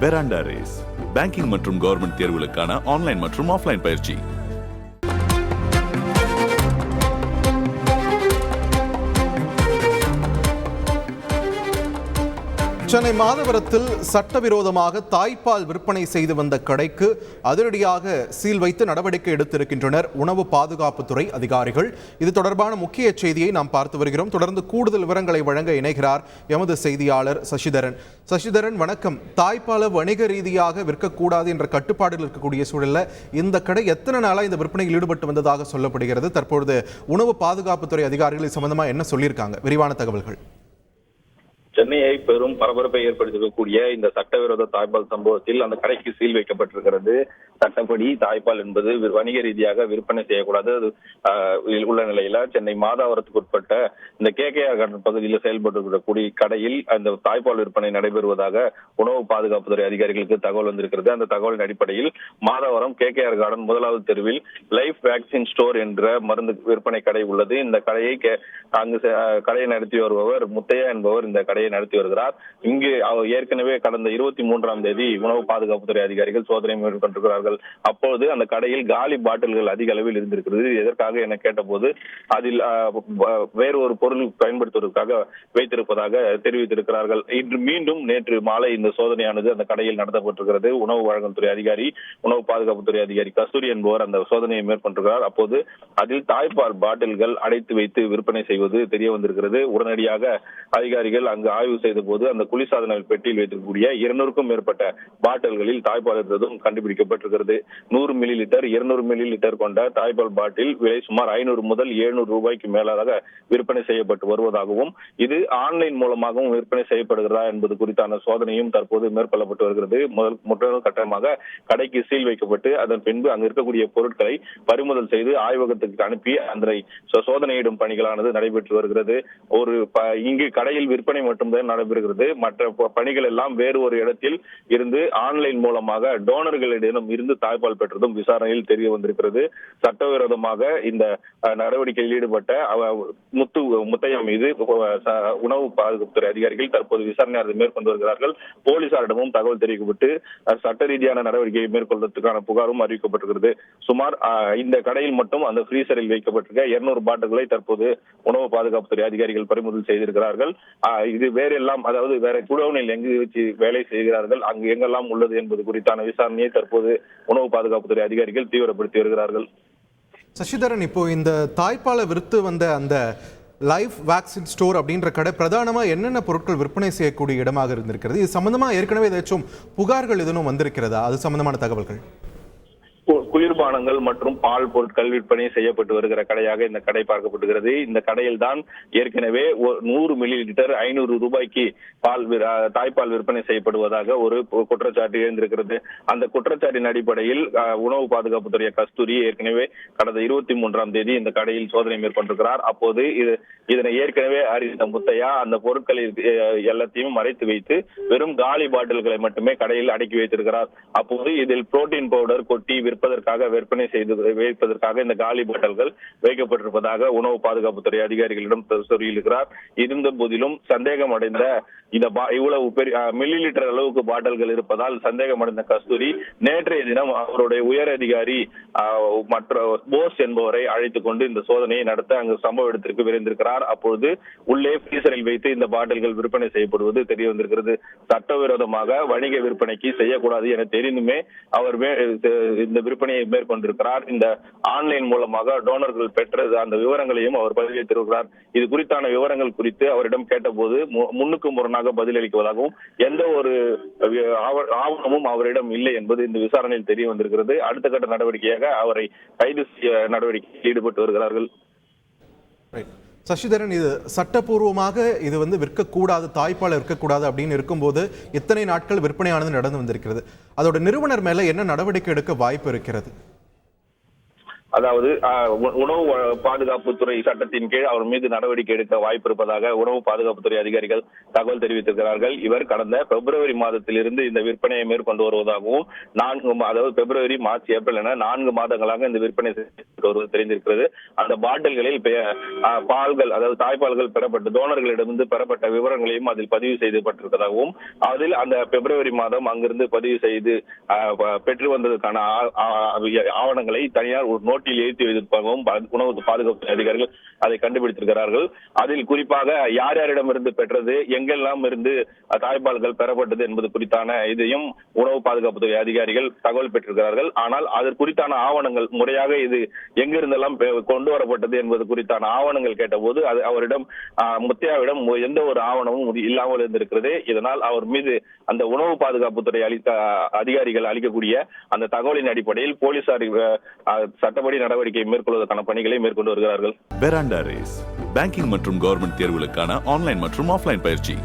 பெராண்டா race banking மற்றும் government தேர்வுகளுக்கான online மற்றும் ஆஃப்லைன் பயிற்சி. சென்னை மாதவரத்தில் சட்டவிரோதமாக தாய்ப்பால் விற்பனை செய்து வந்த கடைக்கு அதிரடியாக சீல் வைத்து நடவடிக்கை எடுத்திருக்கின்றனர் உணவு பாதுகாப்புத்துறை அதிகாரிகள். இது தொடர்பான முக்கிய செய்தியை நாம் பார்த்து வருகிறோம். தொடர்ந்து கூடுதல் விவரங்களை வழங்க இணைகிறார் எமது செய்தியாளர் சசிதரன். சசிதரன், வணக்கம். தாய்ப்பாலை வணிக ரீதியாக விற்கக்கூடாது என்ற கட்டுப்பாடுகள் இருக்கக்கூடிய சூழலில் இந்த கடை எத்தனை நாளாக இந்த விற்பனையில் ஈடுபட்டு வந்ததாக சொல்லப்படுகிறது? தற்பொழுது உணவு பாதுகாப்புத்துறை அதிகாரிகள் இது சம்பந்தமாக என்ன சொல்லியிருக்காங்க? விரிவான தகவல்கள். சென்னையை பெரும் பரபரப்பை ஏற்படுத்திருக்கக்கூடிய இந்த சட்டவிரோத தாய்ப்பால் சம்பவத்தில் அந்த கடைக்கு சீல் வைக்கப்பட்டிருக்கிறது. சட்டப்படி தாய்ப்பால் என்பது வணிக ரீதியாக விற்பனை செய்யக்கூடாது அது உள்ள நிலையில சென்னை மாதாவரத்துக்கு உட்பட்ட இந்த KKR கார்டன் பகுதியில் செயல்பட்டு கடையில் அந்த தாய்ப்பால் விற்பனை நடைபெறுவதாக உணவு பாதுகாப்புத்துறை அதிகாரிகளுக்கு தகவல் வந்திருக்கிறது. அந்த தகவலின் அடிப்படையில் மாதாவரம் KKR கார்டன் 1வது தெருவில் லைஃப் வேக்சின் ஸ்டோர் என்ற மருந்து விற்பனை கடை உள்ளது. இந்த கடையை அங்கு கடையை நடத்தி வருபவர் முத்தையா என்பவர் இந்த கடையை நடத்தி வருகிறார். இங்கு ஏற்கனவே கடந்த 23ஆம் தேதி உணவு பாதுகாப்புத்துறை அதிகாரிகள் சோதனை மேற்கொண்டிருக்கிறார்கள். அப்போது அந்த கடையில் காலி பாட்டில்கள் அதிக அளவில் இருந்திருக்கிறது. எதற்காக என கேட்டபோது அதில் வேறு ஒரு பொருள் பயன்படுத்துவதற்காக வைத்திருப்பதாக தெரிவித்திருக்கிறார்கள். இன்று மீண்டும் நேற்று மாலை இந்த சோதனையானது அந்த கடையில் நடத்தப்பட்டிருக்கிறது. உணவு வழங்கும் துறை அதிகாரி உணவு பாதுகாப்புத்துறை அதிகாரி கஸ்தூரி என்பவர் அந்த சோதனையை மேற்கொண்டிருக்கிறார். அப்போது அதில் தாய்ப்பால் பாட்டில்கள் அடைத்து வைத்து விற்பனை செய்வது தெரிய வந்திருக்கிறது. உடனடியாக அதிகாரிகள் அங்கு ஆய்வு செய்த போது அந்த குளிர்சாதன பெட்டியில் வைத்திருக்கக்கூடிய 200க்கும் மேற்பட்ட பாட்டில்களில் தாய்ப்பால் இருந்ததும் கண்டுபிடிக்கப்பட்டிருக்கிறது. 100 மில்லி லிட்டர் 200 மில்லி லிட்டர் கொண்ட தாய்ப்பால் பாட்டில் விலை சுமார் 500 முதல் 700 ரூபாய்க்கு மேலாக விற்பனை செய்யப்பட்டு வருவதாகவும் இது ஆன்லைன் மூலமாகவும் விற்பனை செய்யப்படுகிறதா என்பது குறித்தான சோதனையும் தற்போது மேற்கொள்ளப்பட்டு வருகிறது. முதல் கட்டமாக கடைக்கு சீல் வைக்கப்பட்டு அதன் பின்பு அங்கு இருக்கக்கூடிய பொருட்களை பறிமுதல் செய்து ஆய்வகத்துக்கு அனுப்பி அந்த சோதனையிடும் பணிகளானது நடைபெற்று வருகிறது. இங்கு கடையில் விற்பனை மட்டும்தான் நடைபெறுகிறது. மற்ற பணிகள் எல்லாம் வேறு ஒரு இடத்தில் இருந்து ஆன்லைன் மூலமாக டோனர்களிடம் இருந்து தாய்ப்பால் பெற்றதும் விசாரணையில் தெரிய வந்திருக்கிறது. சட்டவிரோதமாக இந்த நடவடிக்கையில் ஈடுபட்ட முத்தையா மீது உணவு பாதுகாப்புத்துறை அதிகாரிகள் தற்போது விசாரணை மேற்கொண்டு வருகிறார்கள். போலீசாரிடமும் தகவல் தெரிவிக்கப்பட்டு சட்ட ரீதியான நடவடிக்கையை மேற்கொள்வதற்கான புகாரும் அறிவிக்கப்பட்டிருக்கிறது. சுமார் இந்த கடையில் மட்டும் அந்த ஃப்ரீசரில் வைக்கப்பட்டிருக்க 200 பாட்டில்களை தற்போது உணவு பாதுகாப்புத்துறை அதிகாரிகள் பறிமுதல் செய்திருக்கிறார்கள். இது வேறெல்லாம் அதாவது வேற குடோனில் எங்கு வச்சு வேலை செய்கிறார்கள் அங்கு எங்கெல்லாம் உள்ளது என்பது குறித்தான விசாரணையை தற்போது உணவு பாதுகாப்புத்துறை அதிகாரிகள் தீவிரப்படுத்தி வருகிறார்கள். சசிதரன், இப்போ இந்த தாய்ப்பாலை விற்று வந்த அந்த லைஃப் வேக்சின் ஸ்டோர் அப்படின்ற கடை பிரதானமா என்னென்ன பொருட்கள் விற்பனை செய்யக்கூடிய இடமாக இருந்திருக்கிறது? இது சம்பந்தமா ஏற்கனவே ஏதாச்சும் புகார்கள் எதுவும் வந்திருக்கிறதா? அது சம்பந்தமான தகவல்கள். குளிர்பானங்கள் மற்றும் பால் பொருட்கள் விற்பனை செய்யப்பட்டு வருகிற கடையாக இந்த கடை பார்க்கப்படுகிறது. இந்த கடையில் தான் ஏற்கனவே 100 மில்லி லிட்டர் 500 ரூபாய்க்கு தாய்ப்பால் விற்பனை செய்யப்படுவதாக ஒரு குற்றச்சாட்டு எழுந்திருக்கிறது. அந்த குற்றச்சாட்டின் அடிப்படையில் உணவு பாதுகாப்புத்துறை கஸ்தூரி ஏற்கனவே கடந்த 23ஆம் தேதி இந்த கடையில் சோதனை மேற்கொண்டிருக்கிறார். அப்போது இதனை ஏற்கனவே அறிந்த முத்தையா அந்த பொருட்களை எல்லாத்தையும் மறைத்து வைத்து வெறும் காலி பாட்டில்களை மட்டுமே கடையில் அடக்கி வைத்திருக்கிறார். அப்போது இதில் புரோட்டீன் பவுடர் கொட்டி விற்பனை செய்து வைப்பதற்காக இந்த காலி பாட்டில்கள் வைக்கப்பட்டிருப்பதாக உணவு பாதுகாப்புத்துறை அதிகாரிகளிடம் சொல்லியிருக்கிறார். இருந்த போதிலும் சந்தேகம் அடைந்த இந்த இவ்வளவு பெரிய மில்லி லிட்டர் அளவுக்கு பாட்டில்கள் இருப்பதால் சந்தேகம் அடைந்த கஸ்தூரி நேற்றைய தினம் அவருடைய உயர் அதிகாரி மற்ற போஸ் என்பவரை அழைத்துக் கொண்டு இந்த சோதனையை நடத்த அங்கு சம்பவ இடத்திற்கு விரைந்திருக்கிறார். அப்பொழுது உள்ளே ஃப்ரீசரில் வைத்து இந்த பாட்டில்கள் விற்பனை செய்யப்படுவது தெரிய வந்திருக்கிறது. சட்டவிரோதமாக வணிக விற்பனைக்கு செய்யக்கூடாது என தெரிந்துமே அவர் இந்த விற்பனையை மேற்கொண்டிருக்கிறார். இந்த ஆன்லைன் மூலமாக டோனர்கள் பெற்றது அந்த விவரங்களையும் அவர் பதிலளித்திருக்கிறார். இது குறித்தான விவரங்கள் குறித்து அவரிடம் கேட்டபோது முன்னுக்கு முரணாக பதிலளிக்குவதாகவும் எந்த ஒரு ஆவணமும் அவரிடம் இல்லை என்பது இந்த விசாரணையில் தெரிய வந்திருக்கிறது. அடுத்த கட்ட நடவடிக்கையாக அவரை கைது செய்ய நடவடிக்கையில் ஈடுபட்டு வருகிறார்கள். சசிதரன், இது சட்டப்பூர்வமாக இது விற்கக்கூடாது, தாய்ப்பால் விற்கக்கூடாது அப்படின்னு இருக்கும்போது எத்தனை நாட்கள் விற்பனையானது நடந்து வந்திருக்கிறது? அதோட நிறுவனர் மேல என்ன நடவடிக்கை எடுக்க வாய்ப்பு இருக்கிறது? அதாவது உணவு பாதுகாப்புத்துறை சட்டத்தின் கீழ் அவர் மீது நடவடிக்கை எடுக்க வாய்ப்பு இருப்பதாக உணவு பாதுகாப்புத்துறை அதிகாரிகள் தகவல் தெரிவித்திருக்கிறார்கள். இவர் கடந்த பிப்ரவரி மாதத்திலிருந்து இந்த விற்பனையை மேற்கொண்டு வருவதாகவும் அதாவது பிப்ரவரி, மார்ச், ஏப்ரல் என 4 மாதங்களாக இந்த விற்பனை வருவது தெரிந்திருக்கிறது. அந்த பாட்டில்களில் பால்கள், அதாவது தாய்ப்பால்கள் பெறப்பட்டு டோனர்களிடமிருந்து பெறப்பட்ட விவரங்களையும் அதில் பதிவு செய்யப்பட்டிருப்பதாகவும், அதில் அந்த பிப்ரவரி மாதம் அங்கிருந்து பதிவு செய்து பெற்று வந்ததற்கான ஆவணங்களை தனியார் ஒரு நோட்டில் எழுதி வைத்திருப்பதாகவும் உணவு பாதுகாப்பு அதிகாரிகள் அதை கண்டுபிடித்திருக்கிறார்கள். அதில் குறிப்பாக யார் யாரிடமிருந்து பெற்றது, எங்கெல்லாம் இருந்து தாய்ப்பால்கள் பெறப்பட்டது என்பது குறித்தான இதையும் உணவு பாதுகாப்புத்துறை அதிகாரிகள் தகவல் பெற்றிருக்கிறார்கள். ஆனால் அதற்கு குறித்தான ஆவணங்கள் முறையாக இது எங்கிருந்தெல்லாம் கொண்டு வரப்பட்டது என்பது குறித்தான ஆவணங்கள் கேட்டபோது அவரிடம் முத்தையாவிடம் எந்த ஒரு ஆவணமும் இல்லாமல் இருந்திருக்கிறது. இதனால் அவர் மீது அந்த உணவு பாதுகாப்புத்துறை அதிகாரிகள் அளிக்கக்கூடிய அந்த தகவலின் அடிப்படையில் போலீசார் சட்டப்படி நடவடிக்கை மேற்கொள்வதற்கான பணிகளை மேற்கொண்டு வருகிறார்கள். பெராண்டா ரேஸ் பேங்கிங் மற்றும் கவர்மெண்ட் தேர்வுகளுக்கான ஆன்லைன் மற்றும் ஆஃப்லைன் பயிற்சி.